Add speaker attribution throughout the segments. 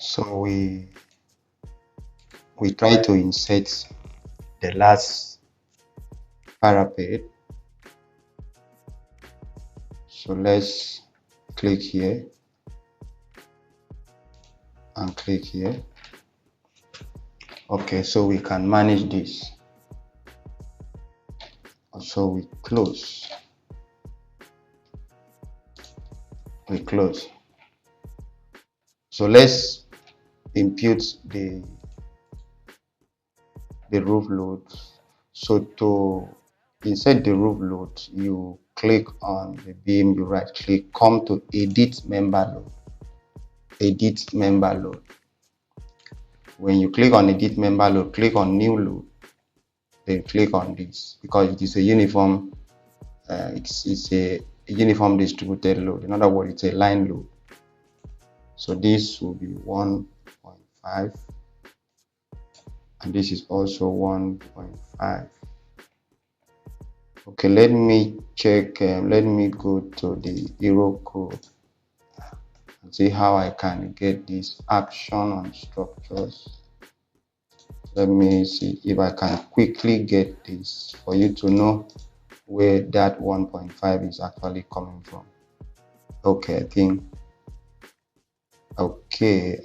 Speaker 1: So we try to insert the last parapet. So let's click here and click here. Okay, so we can manage this. So we close. So let's impute the roof load. So to insert the roof load, you click on the beam, you right click, come to edit member load. Edit member load. When you click on edit member load, click on new load, then click on this because it is a uniform. It's a uniform distributed load. In other words, it's a line load. So this will be 1.5, and this is also 1.5. Okay, let me check. Let me go to the hero code and see how I can get this action on structures. Let me see if I can quickly get this for you to know where that 1.5 is actually coming from. Okay,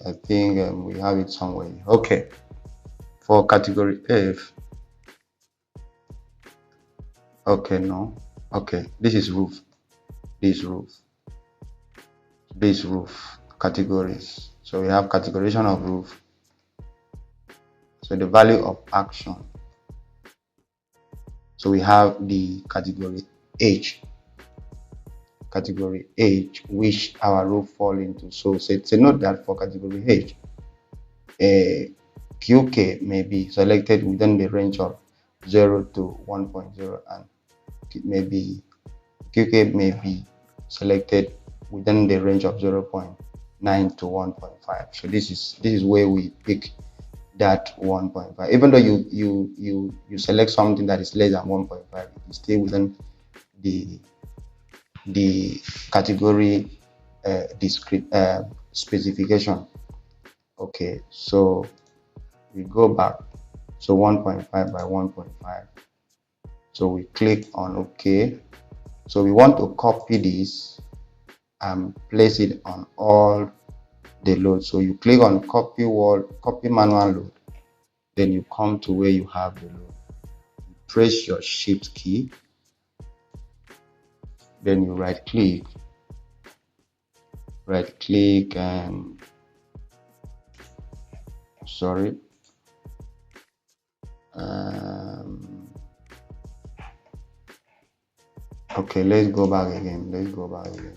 Speaker 1: I think we have it somewhere. Okay, for category F. Okay, no. Okay, this is roof. This roof categories. So we have categorization of roof. So the value of action. So we have the category H, which our roof fall into. So say note that for category H, a QK may be selected within the range of 0 to 1.0, and QK may be selected within the range of 0.9 to 1.5. So this is where we pick that 1.5. Even though you select something that is less than 1.5, you stay within the category specification. Okay, so we go back. So 1.5 by 1.5. So we click on OK. So we want to copy this and place it on all the loads. So you click on copy manual load. Then you come to where you have the load. You press your shift key. Then you right click and okay, let's go back again.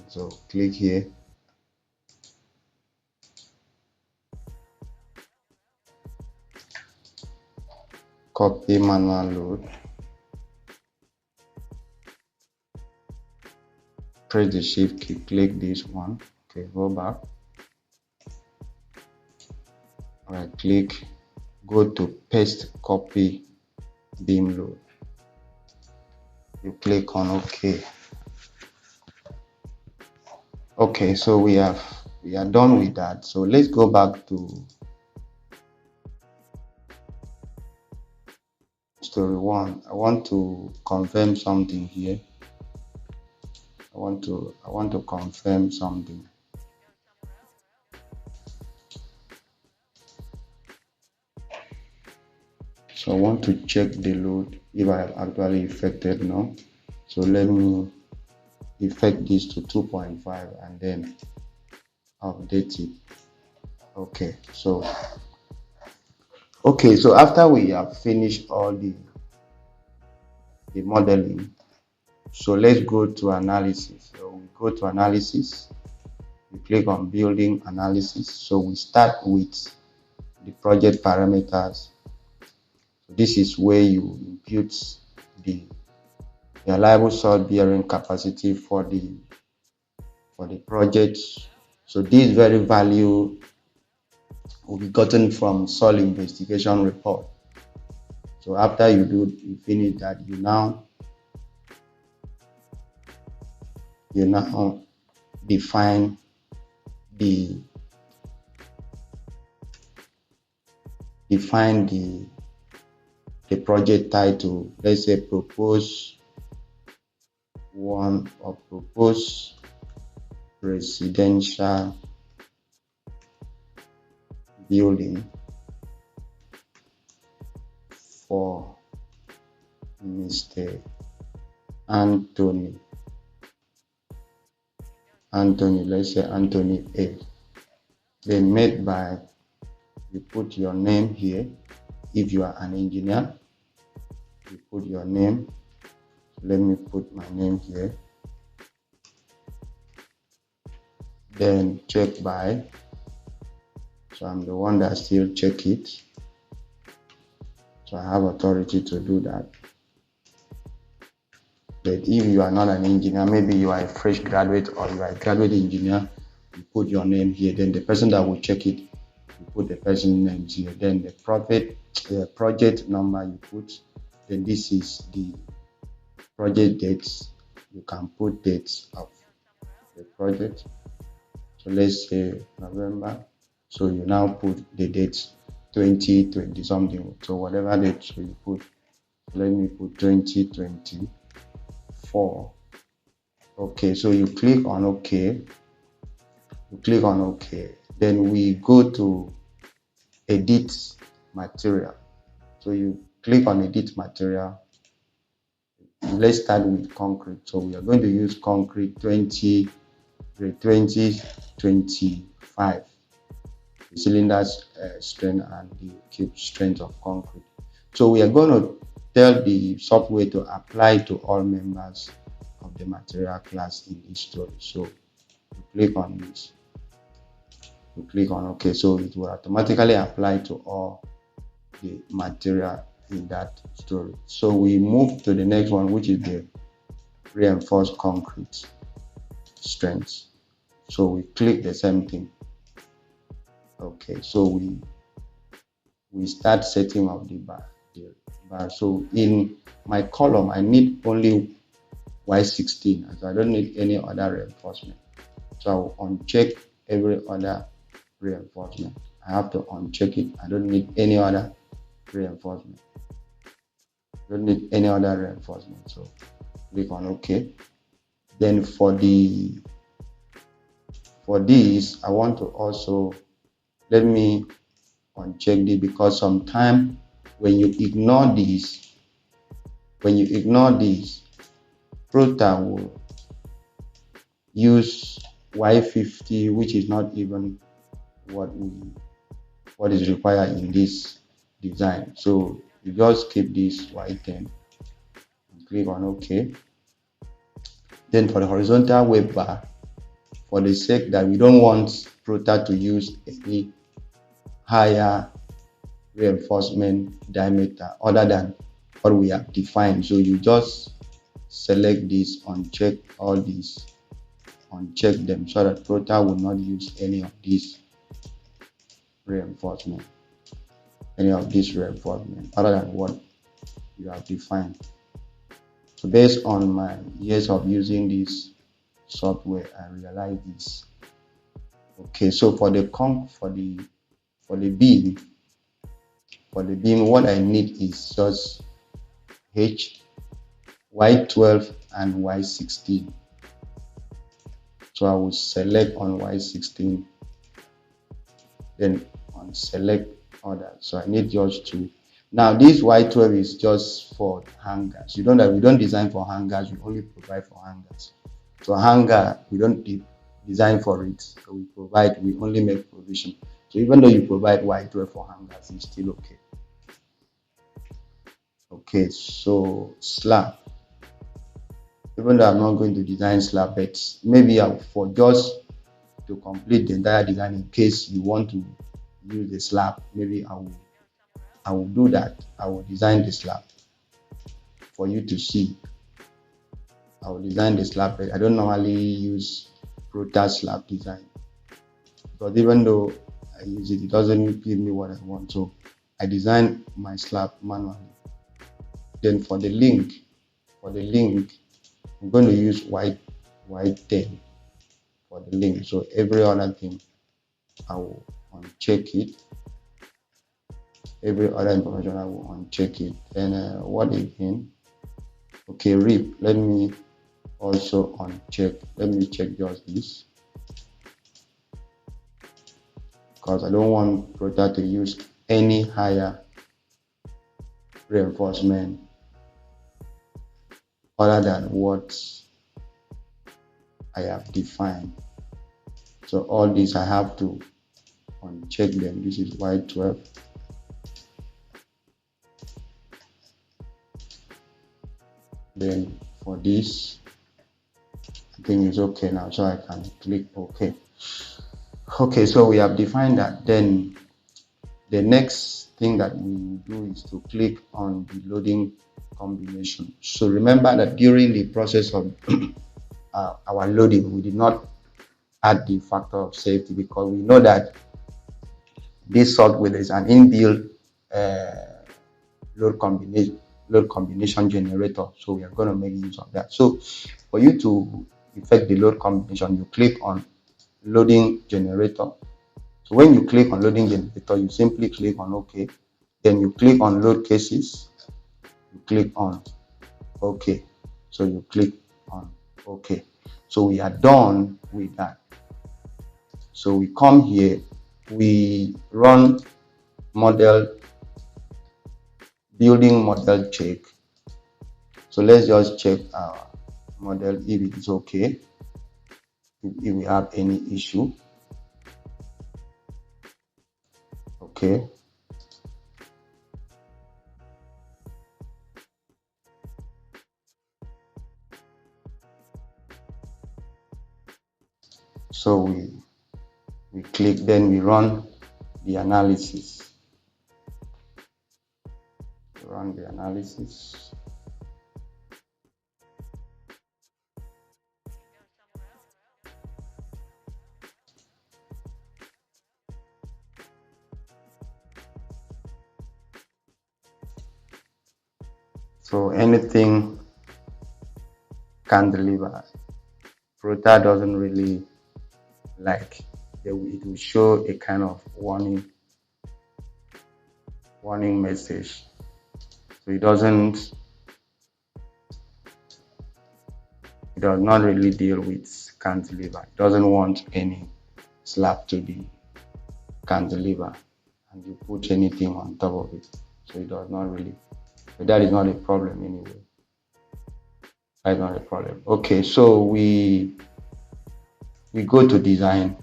Speaker 1: So click here, copy manual load, press the shift key, click this one. Okay, go back, right click, go to paste copy beam load. You click on OK. Okay, so we are done with that. So let's go back to story 1. I want to confirm something here. I want to confirm something. So I want to check the load if I have actually effected now. So let me effect this to 2.5 and then update it. Okay, so after we have finished all the modeling, so let's go to analysis. So we go to analysis, we click on building analysis. So we start with the project parameters. So this is where you impute the reliable salt bearing capacity for the project. So this very value will be gotten from soil investigation report. So after you finish that, you now define the define the project title. Let's say propose one or propose residential building for Mr. Anthony. Let's say Anthony A. Then made by, you put your name here. If you are an engineer, you put your name. Let me put my name here. Then check by. So I'm the one that still check it. So I have authority to do that. But if you are not an engineer, maybe you are a fresh graduate or you are a graduate engineer, you put your name here. Then the person that will check it, you put the person's name here. Then the project number you put. Then this is the project dates. You can put dates of the project. So let's say November. So you now put the dates 2020 something. So whatever date so you put. Let me put 2024. Okay, so you click on OK. Then we go to edit material. So you click on edit material. Let's start with concrete. So we are going to use concrete 2025. The cylinder's strength and the cube strength of concrete. So we are going to tell the software to apply to all members of the material class in this story. So you click on this. You click on OK. So it will automatically apply to all the material in that story. So we move to the next one, which is the reinforced concrete strength. So we click the same thing. Okay, so we start setting up the bar. So in my column, I need only Y16, so I don't need any other reinforcement. So I will uncheck every other reinforcement. I have to uncheck it. I don't need any other reinforcement. So click on OK. Then for this, I want to also, let me uncheck this, because sometimes when you ignore this, Prota will use Y50, which is not even what is required in this design. So you just keep this Y10 and click on OK. Then for the horizontal web bar, for the sake that we don't want Prota to use any higher reinforcement diameter other than what we have defined, so you just select this, uncheck all these, uncheck them, so that Prota will not use any of these reinforcement other than what you have defined. So based on my years of using this software, I realize this. Okay, so for the beam, what I need is just Y12 and Y16. So I will select on Y16, then on select other. So I need just two. Now this Y12 is just for hangers. We don't design for hangers, we only provide for hangers. So hanger, we don't design for it. So we only make provision. So even though you provide Y12 for hangers, it's still okay. Okay, so slab. Even though I'm not going to design slab, but maybe for just to complete the entire design, in case you want to use the slab, maybe I will do that. I will design the slab for you to see. I will design the slab, but I don't normally use Prota slab design, because even though I use it, it doesn't give me what I want. So I design my slab manually. Then for the link, I'm going to use Y10 for the link. So every other thing, I will uncheck it. every other information I will uncheck it. And what again? Okay, rip. Let me also uncheck. Let me check just this because I don't want Prota to use any higher reinforcement other than what I have defined. So all these I have to uncheck them. This is Y12. Then for this, I think it's okay now, so I can click OK. Okay, so we have defined that. Then the next thing that we will do is to click on the loading combination. So remember that during the process of our loading, we did not add the factor of safety because we know that this software is an inbuilt load combination generator. So we are going to make use of that. So for you to effect the load combination, you click on loading generator. So when you click on loading generator, you simply click on OK. Then you click on load cases. You click on OK. So you click on OK. So we are done with that. So we come here, we run building model check. So let's just check our model if it is okay, if we have any issue. Okay. So we click, then we run the analysis. Run the analysis. So anything can deliver. Prota doesn't really like it will show a kind of warning message. So it does not really deal with cantilever. It doesn't want any slab to be cantilever and you put anything on top of it. So it does not really, but that is not a problem anyway. That's not a problem. Okay, so we go to design.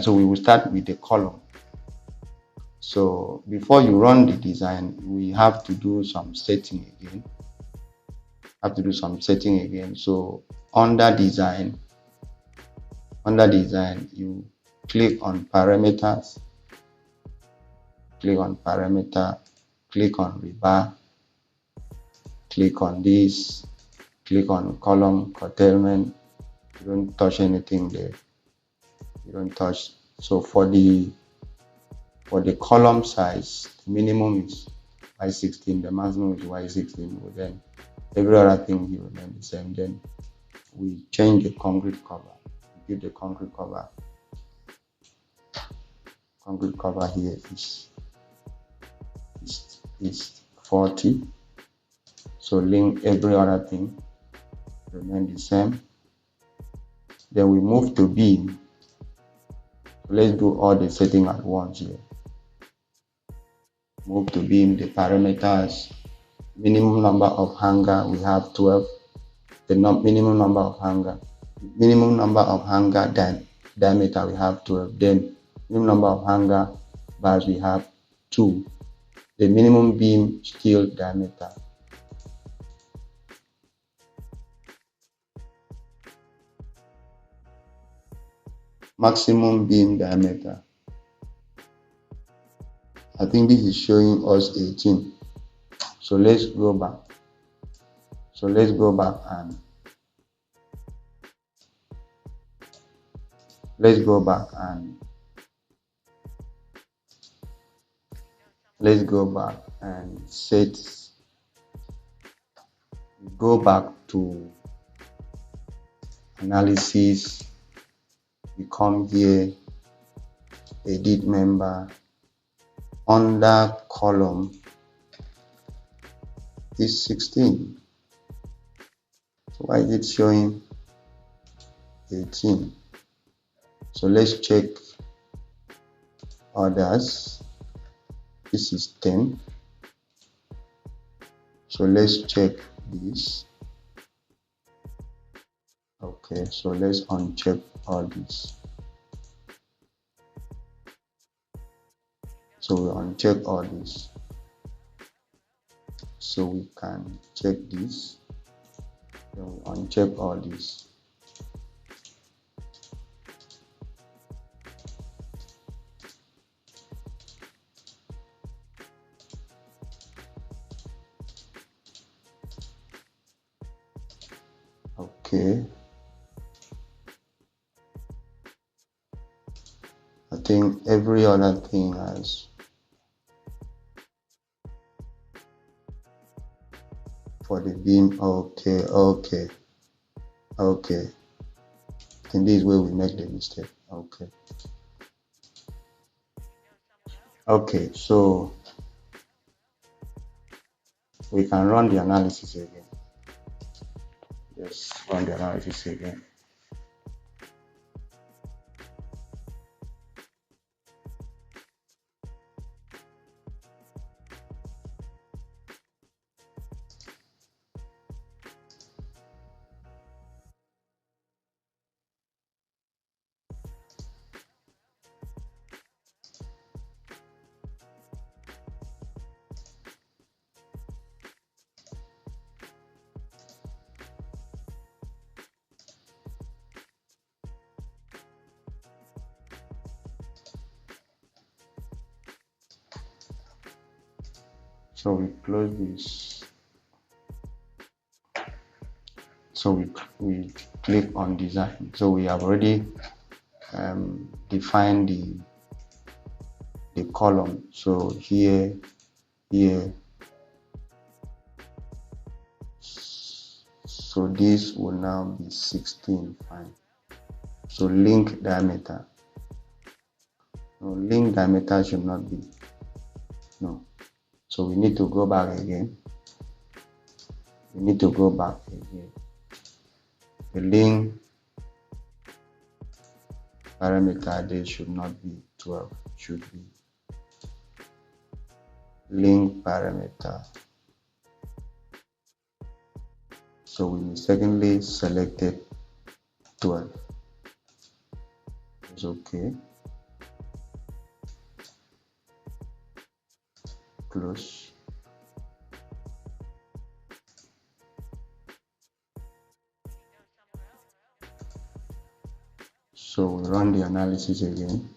Speaker 1: So we will start with the column. So before you run the design, we have to do some setting again. So under design, you click on parameters, click on rebar, click on this, click on column curtailment. You don't touch anything there. You don't touch. So for the column size, the minimum is Y16, the maximum is Y16. But then every other thing will remain the same. Then we change the concrete cover. We give the concrete cover. Concrete cover here is 40. So link every other thing remain the same. Then we move to beam. So let's do all the setting at once here. Move to beam, the parameters, minimum number of hanger, we have 12. The minimum number of hanger diameter, we have 12. Then minimum number of hanger bars, we have 2. The minimum beam steel diameter, maximum beam diameter, I think this is showing us 18. So let's go back. And let's go back and set. Go back to analysis. We come here, edit member, under column is 16. So why is it showing 18? So let's check others. This is 10. So let's check this. Okay, so let's uncheck all this. So we uncheck all this. So we can check this. Then we uncheck all this. Okay. I think every other thing has for the beam. Okay. I think this is where we make the mistake. Okay, so we can run the analysis again. Just run the analysis again. So we close this. So we click on design. So we have already defined the column. So here. So this will now be 16. Fine. So link diameter. No, link diameter should not be. No. So we need to go back again. The link parameter there should not be 12. Should be link parameter. So we mistakenly selected 12. It's okay. Close. So we run the analysis again.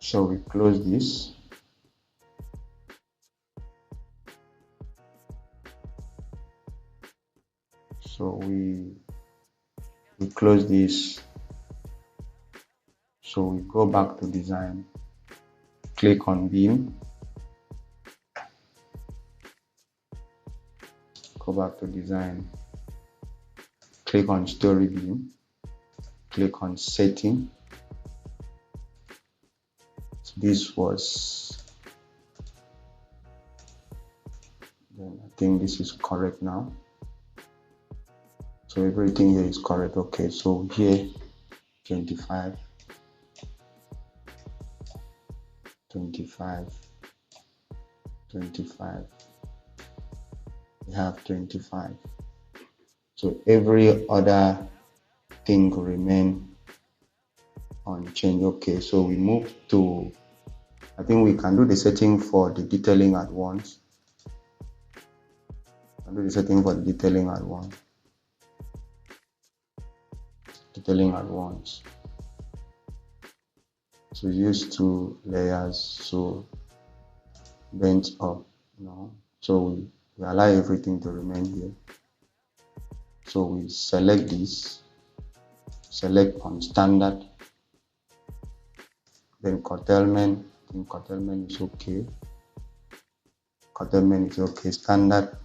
Speaker 1: So we close this. So we close this. So we go back to design, click on beam, go back to design, click on story beam, click on setting. So this was, then I think this is correct now. So everything here is correct. Okay, so here 25, 25, 25. We have 25. So every other thing will remain unchanged. Okay, so we move to, I think we can do the setting for the detailing at once. Detailing at once. So use two layers. So bent up, No. So we allow everything to remain here. So we select this, select on standard, then curtailment. I think curtailment is okay. Curtailment is okay. Standard,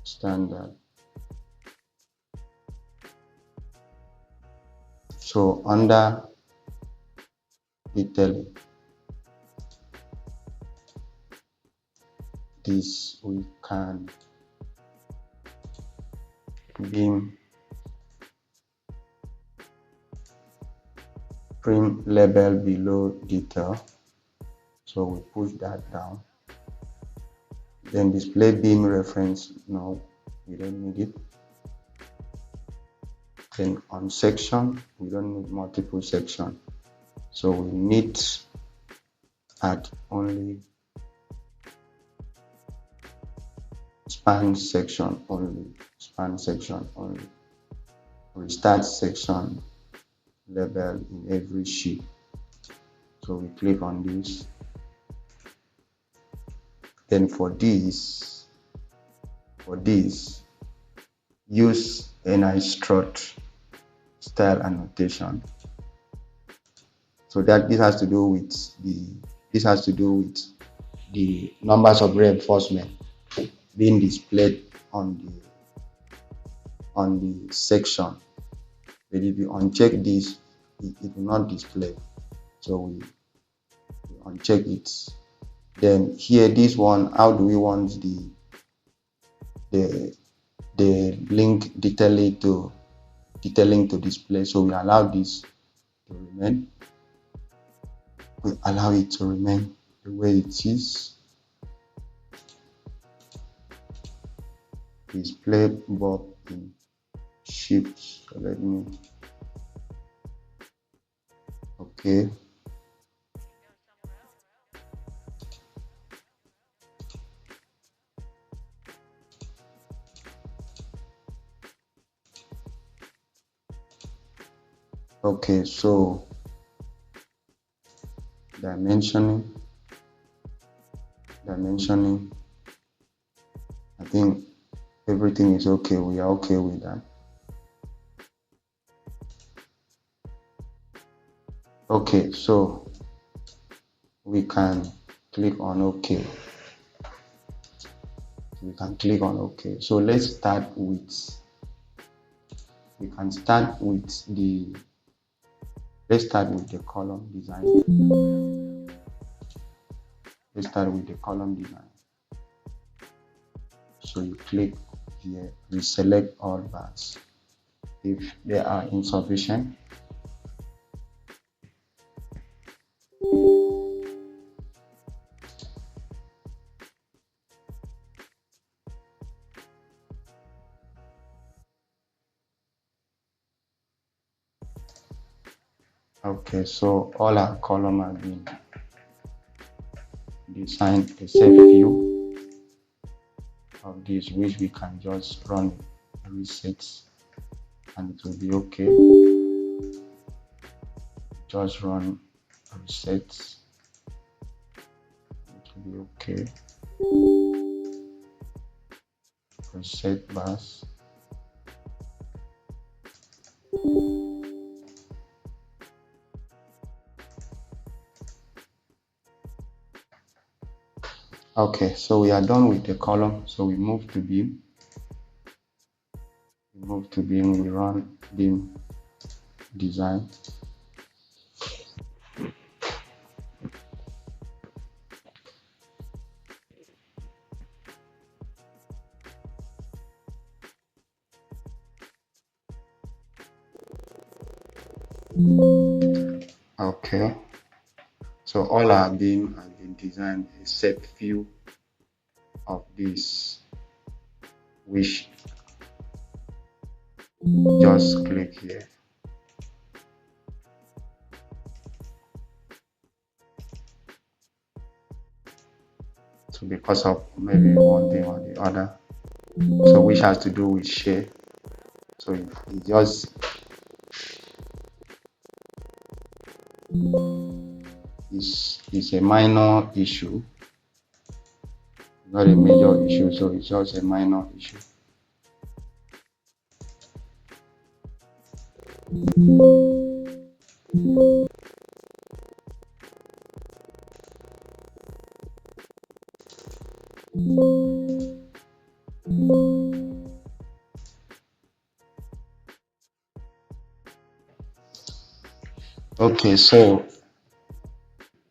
Speaker 1: standard. So under detailing, this we can beam trim label below detail. So we push that down. Then display beam reference. No, we don't need it. Then on section, we don't need multiple section. So we need add only span section only. Span section only. Restart section label in every sheet. So we click on this. Then for this, use NI strut style annotation. So that this has to do with the numbers of reinforcement being displayed on the section. But if you uncheck this, it will not display. So we uncheck it. Then here, this one, how do we want the link detailing to display? So we allow this to remain. We allow it to remain the way it is. Display bob in shift. So let me. Okay. Okay, so dimensioning. I think everything is okay. We are okay with that. Okay, so we can click on OK. So let's start with. Let's start with the column design. So you click here, we select all bars. If they are insufficient, okay, so all our column have been designed except few of these, which we can just run resets and it will be okay. Just run resets, it will be okay. Reset bars. Okay, so we are done with the column. So we move to beam. We run beam design. Okay, so all our beam has been designed except few of these, which just click here. So because of maybe one thing or the other, so which has to do with share. So it just is a minor issue. not a major issue, so it's just a minor issue. Okay, so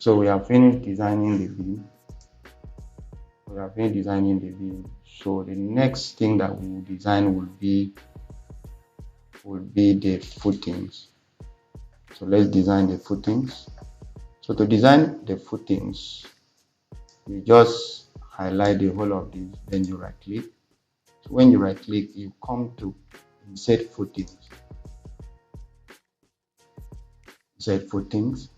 Speaker 1: we have finished designing the beam. We have finished designing the beam. So the next thing that we will design will be the footings. So let's design the footings. So to design the footings, you just highlight the whole of this, then you right click. So when you right click, you come to insert footings. Insert footings.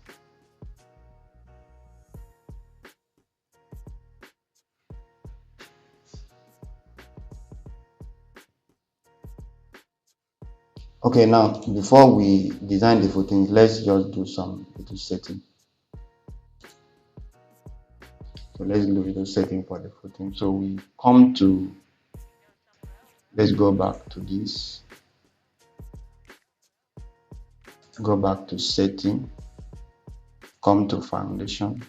Speaker 1: Okay, now before we design the footings, let's just do some little setting. So let's do a little setting for the footing. So we come to, let's go back to this, go back to setting, come to foundation.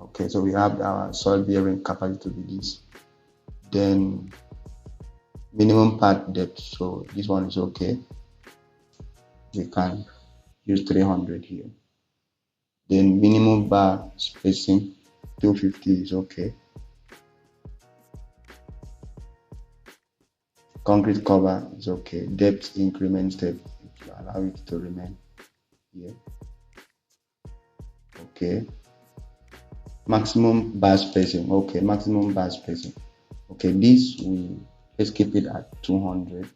Speaker 1: Okay, so we have our soil bearing capacity to be this. Then minimum part depth, so this one is okay. We can use 300 here. Then minimum bar spacing, 250 is okay. Concrete cover is okay. Depth increment step, allow it to remain here. Okay. Maximum bar spacing, okay. Maximum bar spacing, okay. Let's keep it at 200.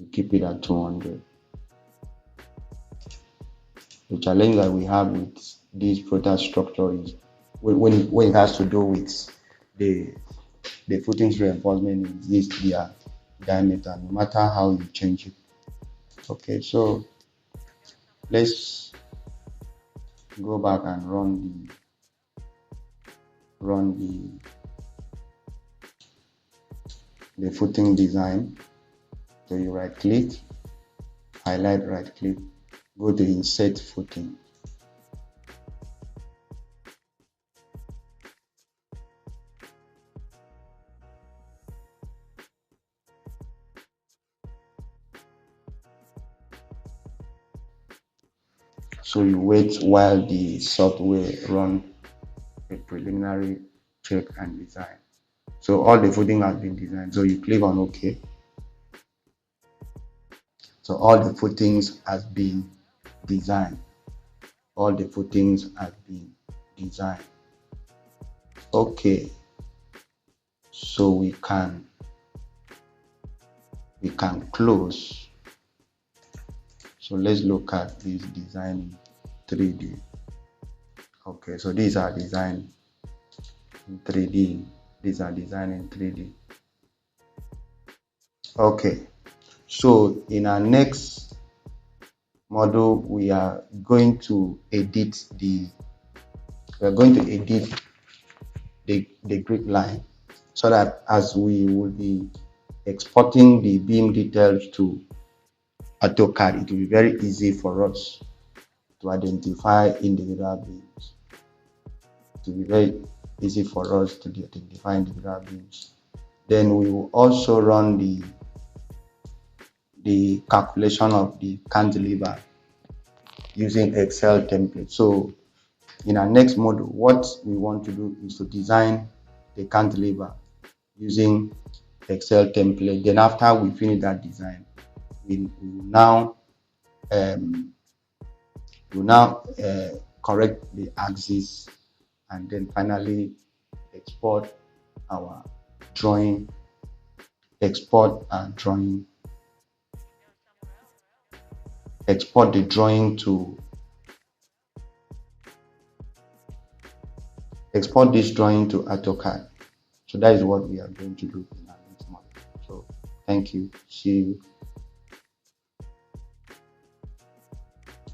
Speaker 1: We keep it at 200. The challenge that we have with this Protastructure is when it has to do with the footings reinforcement is their diameter, no matter how you change it. Okay, so let's go back and run the footing design. So you right click, highlight, right click, go to insert footing. So you wait while the software run a preliminary check and design. So all the footing has been designed. So you click on OK. So all the footings has been designed. All the footings has been designed. Okay. So we can close. So let's look at this design in 3D. Okay, so these are designed in 3D. These are designed in 3D. Okay, so in our next module, we are going to edit the grid line, so that as we will be exporting the beam details to AutoCAD, it will be very easy for us to identify individual beams. It will be very easy for us to identify individual beams. Then we will also run the calculation of the cantilever using Excel template. So in our next module, what we want to do is to design the cantilever using Excel template. Then after we finish that design, we will now correct the axis, and then finally export our drawing, export the drawing to export this drawing to AutoCAD. So that is what we are going to do in our next month. So thank you. See you.